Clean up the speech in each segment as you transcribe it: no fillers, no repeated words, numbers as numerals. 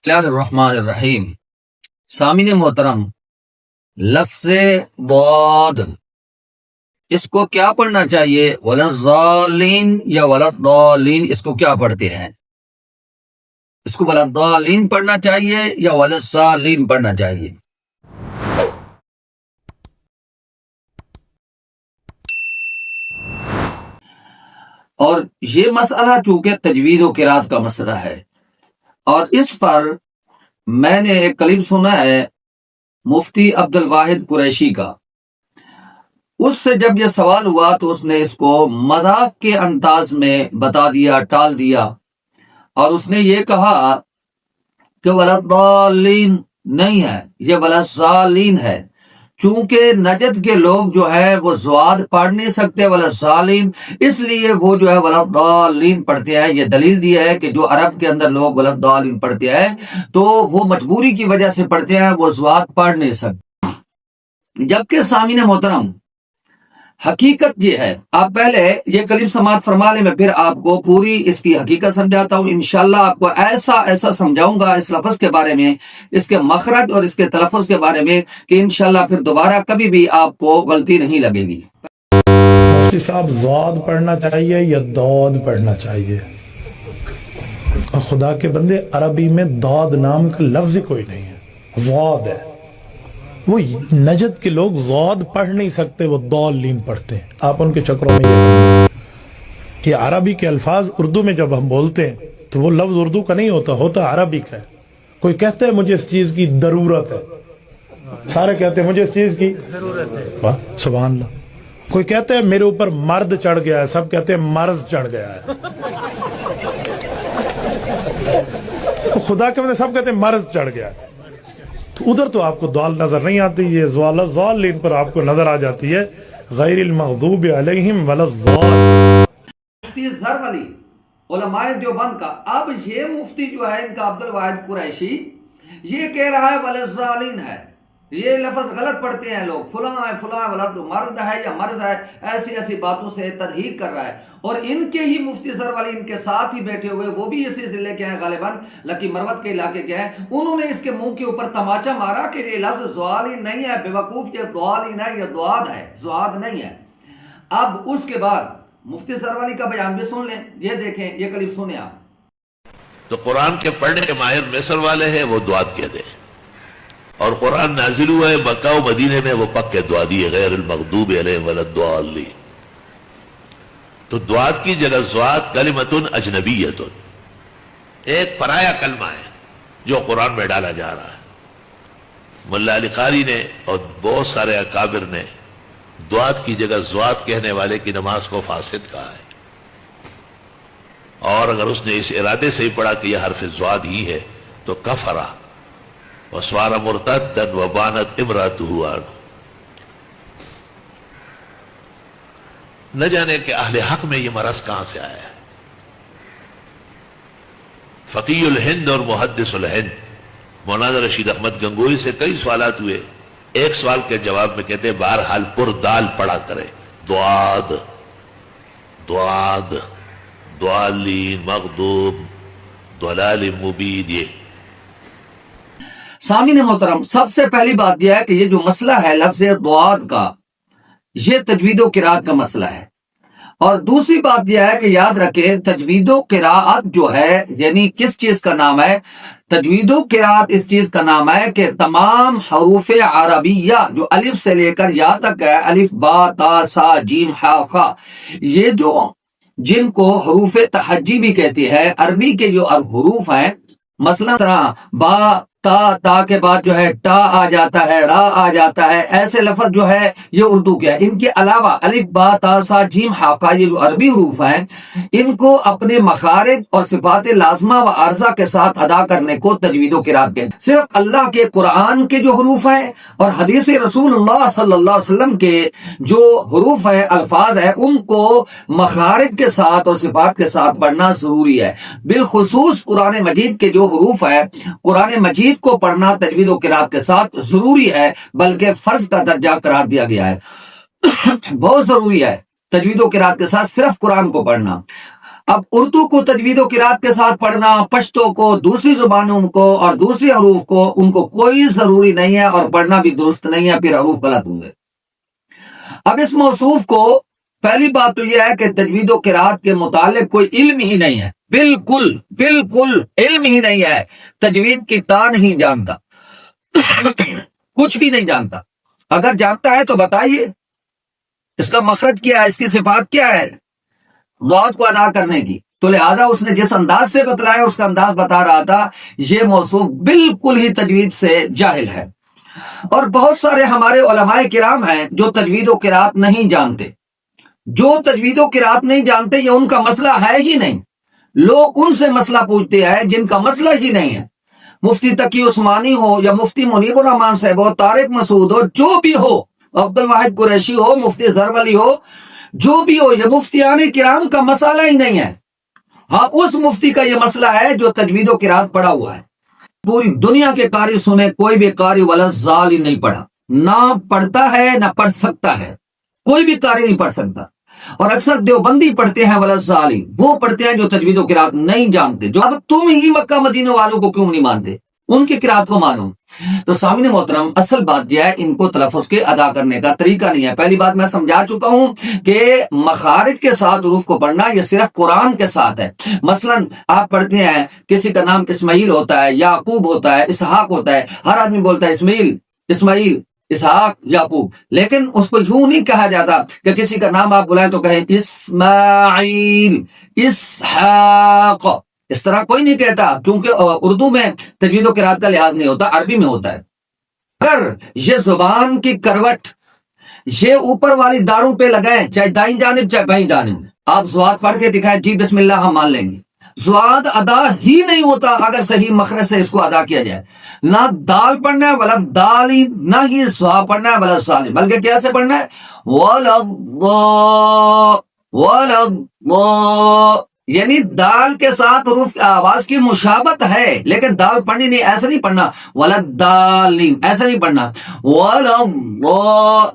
بسم اللہ الرحمن الرحیم۔ سامعین محترم، لفظ ضاد اس کو کیا پڑھنا چاہیے؟ ولضالین یا ولضالین، اس کو کیا پڑھتے ہیں؟ اس کو ولضالین پڑھنا چاہیے یا ولضالین پڑھنا چاہیے؟ اور یہ مسئلہ چونکہ تجوید و قرات کا مسئلہ ہے، اور اس پر میں نے ایک کلپ سنا ہے مفتی عبد الواحد قریشی کا۔ اس سے جب یہ سوال ہوا تو اس نے اس کو مذاق کے انداز میں بتا دیا، ٹال دیا، اور اس نے یہ کہا کہ ولضالین نہیں ہے، یہ ولضالین ہے، چونکہ نجد کے لوگ جو ہے وہ زواد پڑھ نہیں سکتے ولضالین، اس لیے وہ جو ہے ولضالین پڑھتے ہیں۔ یہ دلیل دی ہے کہ جو عرب کے اندر لوگ ولضالین پڑھتے ہیں تو وہ مجبوری کی وجہ سے پڑھتے ہیں، وہ زواد پڑھ نہیں سکتے۔ جبکہ سامعین محترم، حقیقت یہ ہے، آپ پہلے یہ کلپ سماعت فرما لیں، میں پھر آپ کو پوری اس کی حقیقت سمجھاتا ہوں۔ انشاءاللہ آپ کو ایسا سمجھاؤں گا اس لفظ کے بارے میں، اس کے مخرج اور اس کے تلفظ کے بارے میں، کہ انشاءاللہ پھر دوبارہ کبھی بھی آپ کو غلطی نہیں لگے گی۔ مفتی صاحب، ضاد پڑھنا چاہیے یا داد پڑھنا چاہیے؟ اور خدا کے بندے، عربی میں داد نام کا لفظ کوئی نہیں ہے، ضاد ہے۔ وہ نجد کے لوگ ضاد پڑھ نہیں سکتے، وہ ضالین پڑھتے ہیں۔ آپ ان کے چکروں میں یہ عربی کے الفاظ اردو میں جب ہم بولتے ہیں تو وہ لفظ اردو کا نہیں ہوتا عربی کا ہے۔ کوئی کہتا ہے مجھے اس چیز کی ضرورت ہے، سارے کہتے ہیں مجھے اس چیز کی ضرورت ہے، واہ سبحان اللہ۔ کوئی کہتا ہے میرے اوپر مرد چڑھ گیا ہے، سب کہتے ہیں مرض چڑھ گیا ہے۔ خدا کے بندے، سب کہتے ہیں مرض چڑھ گیا ہے۔ تو ادھر تو آپ کو دال نظر نہیں آتی، یہ ضالین پر آپ کو نظر آ جاتی ہے، غیر المغضوب علیہم ولا الضالین۔ مفتی ظفر علی علماء دیوبند کا، اب یہ مفتی جو ہے ان کا عبد الواحد قریشی، یہ کہہ رہا ہے ولضالین ہے، یہ لفظ غلط پڑھتے ہیں لوگ، فلاں ہے فلاں، ولد مرد ہے یا مرض ہے، ایسی باتوں سے تدحیق کر رہا ہے۔ اور ان کے ہی مفتی ظفر علی ان کے ساتھ ہی بیٹھے ہوئے، وہ بھی اسی ضلع کے ہیں، غالباً لکی مروت کے علاقے کے ہیں، انہوں نے اس کے منہ کے اوپر تماچا مارا کہ یہ لفظ ضالین نہیں ہے، بے وقوف، یہ ضالین ہے، یہ ضاد ہے، ضاد نہیں ہے۔ اب اس کے بعد مفتی ظفر علی کا بیان بھی سن لیں، یہ دیکھیں، یہ کلپ سنیں آپ۔ تو قرآن کے پڑھنے کے ماہر مصر والے ہیں، وہ دعات کہہ دیں، اور قرآن نازل ہوا ہے مکہ و مدینے میں، وہ پکے دعادی ہے، غیر المغضوب علیہم ولا الضالین۔ تو دعات کی جگہ زواد کلمۃ اجنبیۃ، ایک پرایا کلمہ ہے جو قرآن میں ڈالا جا رہا ہے۔ ملا علی قاری نے اور بہت سارے اکابر نے دعات کی جگہ زواد کہنے والے کی نماز کو فاسد کہا ہے، اور اگر اس نے اس ارادے سے ہی پڑھا کہ یہ حرف زواد ہی ہے تو کفرا وصار مرتدا وبانت امرأتہ عنہ۔ نہ جانے کہ اہل حق میں یہ مرض کہاں سے آیا ہے۔ فقی الہند اور محدث الہند مولانا رشید احمد گنگوئی سے کئی سوالات ہوئے، ایک سوال کے جواب میں کہتے ہیں بہرحال پر دال پڑھا کرے، دعاد ضالین مغضوب ضلال مبین۔ یہ سامعین محترم، سب سے پہلی بات یہ ہے کہ یہ جو مسئلہ ہے لفظ ضاد کا، یہ تجوید و قرات کا مسئلہ ہے۔ اور دوسری بات یہ ہے کہ یاد رکھیں، تجوید و قرات جو ہے یعنی کس چیز کا نام ہے؟ تجوید و قرات اس چیز کا نام ہے کہ تمام حروف عربیہ جو الف سے لے کر یا تک ہے، الف با تا سا جیم ہا خا، یہ جو جن کو حروف تہجی بھی کہتے ہیں، عربی کے جو حروف ہیں، مثلا طرح با تا کے بعد جو ہے ٹا آ جاتا ہے، را آ جاتا ہے، ایسے لفظ جو ہے یہ اردو کے ہے۔ ان کے علاوہ الف با تا سا جیم ہا قا، یہ جو عربی حروف ہیں، ان کو اپنے مخارج اور صفات لازمہ و عارضہ کے ساتھ ادا کرنے کو تجوید و قرات کہتے ہیں۔ صرف اللہ کے قرآن کے جو حروف ہیں اور حدیث رسول اللہ صلی اللہ علیہ وسلم کے جو حروف ہیں، الفاظ ہیں، ان کو مخارج کے ساتھ اور صفات کے ساتھ پڑھنا ضروری ہے۔ بالخصوص قرآن مجید کے جو حروف ہیں، قرآن مجید کو پڑھنا تجوید و قرات کے ساتھ ضروری ہے، بلکہ فرض کا درجہ قرار دیا گیا ہے۔ بہت ضروری ہے تجوید و قرات کے ساتھ صرف قرآن کو پڑھنا۔ اب اردو کو تجوید و قرات کے ساتھ پڑھنا، پشتو کو، دوسری زبانوں کو اور دوسری حروف کو، ان کو کوئی ضروری نہیں ہے اور پڑھنا بھی درست نہیں ہے، پھر حروف غلط ہوں گے۔ اب اس موصوف کو پہلی بات تو یہ ہے کہ تجوید و قرات کے متعلق کوئی علم ہی نہیں ہے، بالکل بالکل علم ہی نہیں ہے، تجوید کی تا نہیں جانتا، کچھ بھی نہیں جانتا۔ اگر جانتا ہے تو بتائیے اس کا مخرج کیا ہے، اس کی صفات کیا ہے ضاد کو ادا کرنے کی۔ تو لہذا اس نے جس انداز سے بتلایا اس کا انداز بتا رہا تھا، یہ موصوف بالکل ہی تجوید سے جاہل ہے۔ اور بہت سارے ہمارے علماء کرام ہیں جو تجوید و قرات نہیں جانتے، جو تجوید و قرات نہیں جانتے، یہ ان کا مسئلہ ہے ہی نہیں۔ لوگ ان سے مسئلہ پوچھتے ہیں جن کا مسئلہ ہی نہیں ہے، مفتی تقی عثمانی ہو یا مفتی منیب الرحمان صاحب ہو، طارق مسعود ہو، جو بھی ہو، عبد الواحد قریشی ہو، مفتی زرولی ہو، جو بھی ہو، یہ مفتیان کرام کا مسئلہ ہی نہیں ہے۔ ہاں اس مفتی کا یہ مسئلہ ہے جو تجوید و قرات پڑھا ہوا ہے۔ پوری دنیا کے قاری سنے، کوئی بھی قاری ولا زال ہی نہیں پڑھا، نہ پڑھتا ہے نہ پڑھ سکتا ہے، کوئی بھی قاری نہیں پڑھ سکتا۔ اور اکثر دیوبندی پڑھتے ہیں ولا زالی، وہ پڑھتے ہیں جو تجوید و قرات نہیں جانتے۔ جو اب تم ہی مکہ مدینہ والوں کو کیوں نہیں مانتے، ان کی قرات کو مانو۔ تو سامنے محترم، اصل بات یہ ہے ان کو تلفظ کے ادا کرنے کا طریقہ نہیں ہے۔ پہلی بات میں سمجھا چکا ہوں کہ مخارج کے ساتھ حروف کو پڑھنا یہ صرف قرآن کے ساتھ ہے۔ مثلا آپ پڑھتے ہیں کسی کا نام اسماعیل ہوتا ہے، یعقوب ہوتا ہے، اسحاق ہوتا ہے، ہر آدمی بولتا ہے اسماعیل اسماعیل اسحاق یعقوب، لیکن اس کو یوں نہیں کہا جاتا کہ کسی کا نام آپ بلائیں تو کہیں اسماعیل اسحاق، اس طرح کوئی نہیں کہتا، چونکہ اردو میں تجوید و قرات کا لحاظ نہیں ہوتا، عربی میں ہوتا ہے۔ اگر یہ زبان کی کروٹ یہ اوپر والی داڑوں پہ لگائیں، چاہے دائیں جانب چاہے بائیں جانب، آپ زواد پڑھ کے دکھائیں، جی بسم اللہ، ہم مان لیں گے۔ زواد ادا ہی نہیں ہوتا اگر صحیح مخرج سے اس کو ادا کیا جائے۔ نہ دال پڑھنا ہے ولا دالی، نہ ہی زوا پڑھنا ہے ولا سالی، بلکہ کیسے پڑھنا ہے، یعنی دال کے ساتھ حروف آواز کی مشابت ہے لیکن دال پڑھنی نہیں، ایسا نہیں پڑھنا، ولدالین ایسا نہیں پڑھنا،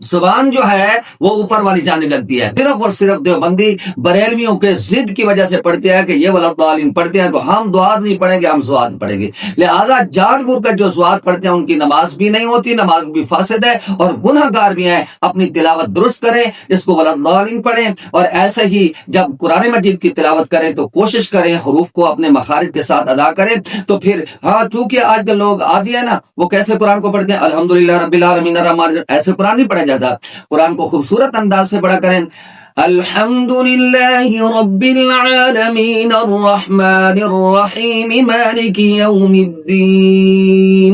زبان جو ہے وہ اوپر والی جانب لگتی ہے۔ صرف اور صرف دیوبندی بریلویوں کے ضد کی وجہ سے پڑھتے ہیں کہ یہ ولدالین پڑھتے ہیں تو ہم دعات نہیں پڑھیں گے، ہم زواد پڑھیں گے۔ لہذا جان بوجھ کر جو زواد پڑھتے ہیں ان کی نماز بھی نہیں ہوتی، نماز بھی فاسد ہے اور گناہ گار بھی ہیں۔ اپنی تلاوت درست کریں، اس کو ولدالین پڑھیں، اور ایسے ہی جب قرآن مجید کی تلاوت کریں تو کوشش کریں حروف کو اپنے مخارج کے ساتھ ادا کریں۔ تو پھر ہاں چونکہ آج کل لوگ عادی ہے نا، وہ کیسے قرآن کو پڑھتے ہیں، الحمدللہ رب العالمین الرحمن، ایسے قرآن نہیں پڑھا جاتا۔ قرآن کو خوبصورت انداز سے پڑھا کریں، الحمدللہ رب العالمین الرحمن الرحیم مالک یوم الدین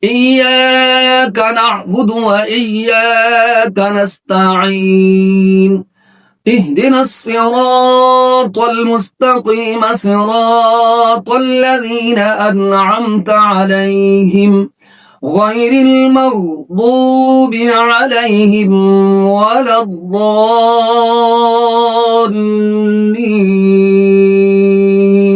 ایاک نعبد و ایاک نستعین اهدنا الصراط المستقيم صراط الذين أنعمت عليهم غير المغضوب عليهم ولا الضالين۔